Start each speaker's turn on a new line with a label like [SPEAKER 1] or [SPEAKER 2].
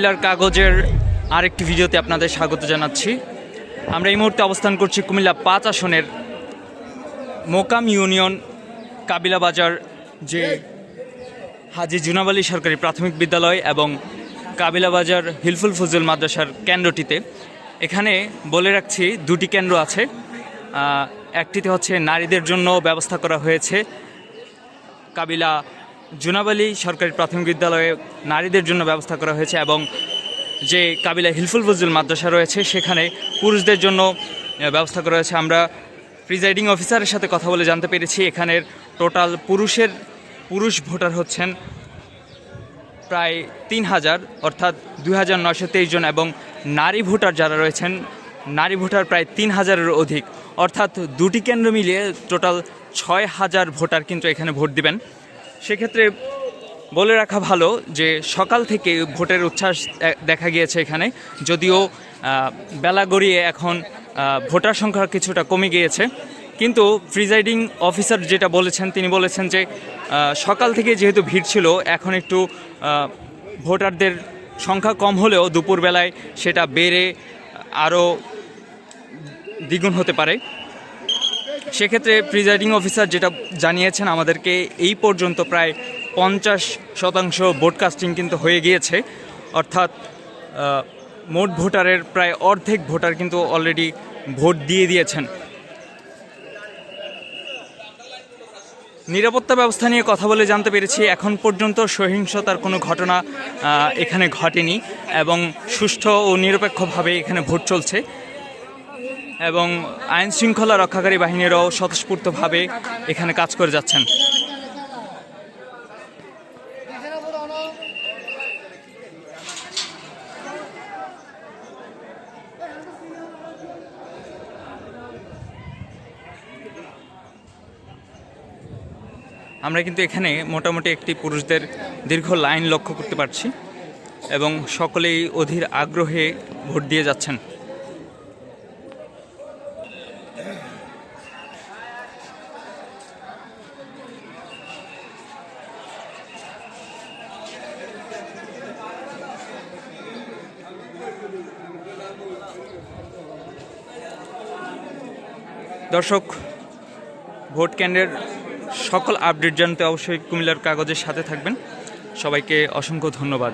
[SPEAKER 1] কুমিল্লার কাগজের আরেকটি ভিডিওতে আপনাদের স্বাগত জানাচ্ছি। আমরা এই মুহূর্তে অবস্থান করছি কুমিল্লা ৫ আসনের মোকাম ইউনিয়ন কাবিলা বাজার যে হাজী জুনাব আলী সরকারি প্রাথমিক বিদ্যালয় এবং কাবিলা বাজার হিলফুল ফজল মাদ্রাসার কেন্দ্রটিতে। এখানে বলে রাখছি দুটি কেন্দ্র আছে। একটিতে হচ্ছে নারীদের জন্য ব্যবস্থা করা হয়েছে, কাবিলা জুনাব আলী সরকারি প্রাথমিক বিদ্যালয়ে নারীদের জন্য ব্যবস্থা করা হয়েছে, এবং যে কাবিলা হিলফুল ফজল মাদ্রাসা রয়েছে সেখানে পুরুষদের জন্য ব্যবস্থা করা হয়েছে। আমরা প্রিজাইডিং অফিসারের সাথে কথা বলে জানতে পেরেছি এখানের টোটাল পুরুষ ভোটার হচ্ছেন প্রায় ৩,০০০, অর্থাৎ ২,৯২৩ জন, এবং নারী ভোটার যারা রয়েছেন নারী ভোটার প্রায় ৩,০০০-এর অধিক, অর্থাৎ দুটি কেন্দ্র মিলিয়ে টোটাল ৬,০০০ ভোটার কিন্তু এখানে ভোট দিবেন। সেক্ষেত্রে বলে রাখা ভালো যে সকাল থেকে ভোটের উচ্ছ্বাস দেখা গিয়েছে এখানে, যদিও বেলা গড়িয়ে এখন ভোটার সংখ্যা কিছুটা কমে গিয়েছে, কিন্তু প্রিজাইডিং অফিসার যেটা বলেছেন তিনি বলেছেন যে সকাল থেকে যেহেতু ভিড় ছিল, এখন একটু ভোটারদের সংখ্যা কম হলেও দুপুরবেলায় সেটা বেড়ে আরও দ্বিগুণ হতে পারে। সেক্ষেত্রে প্রিজাইডিং অফিসার যেটা জানিয়েছেন আমাদেরকে, এই পর্যন্ত প্রায় 50% ভোট কাস্টিং কিন্তু হয়ে গিয়েছে, অর্থাৎ মোট ভোটারের প্রায় অর্ধেক ভোটার কিন্তু অলরেডি ভোট দিয়ে দিয়েছেন। নিরাপত্তা ব্যবস্থা নিয়ে কথা বলে জানতে পেরেছি এখন পর্যন্ত সহিংসতার কোনো ঘটনা এখানে ঘটেনি, এবং সুষ্ঠু ও নিরপেক্ষভাবে এখানে ভোট চলছে, এবং আইন শৃঙ্খলা রক্ষাকারী বাহিনীরাও স্বতঃস্ফূর্তভাবে এখানে কাজ করে যাচ্ছেন। আমরা কিন্তু এখানে মোটামুটি একটি পুরুষদের দীর্ঘ লাইন লক্ষ্য করতে পারছি, এবং সকলেই অধীর আগ্রহে ভোট দিয়ে যাচ্ছেন। দর্শক, ভোট কেন্দ্রের সকল আপডেট জানতে অবশ্যই কুমিল্লার কাগজের সাথে থাকবেন। সবাইকে অসংখ্য ধন্যবাদ।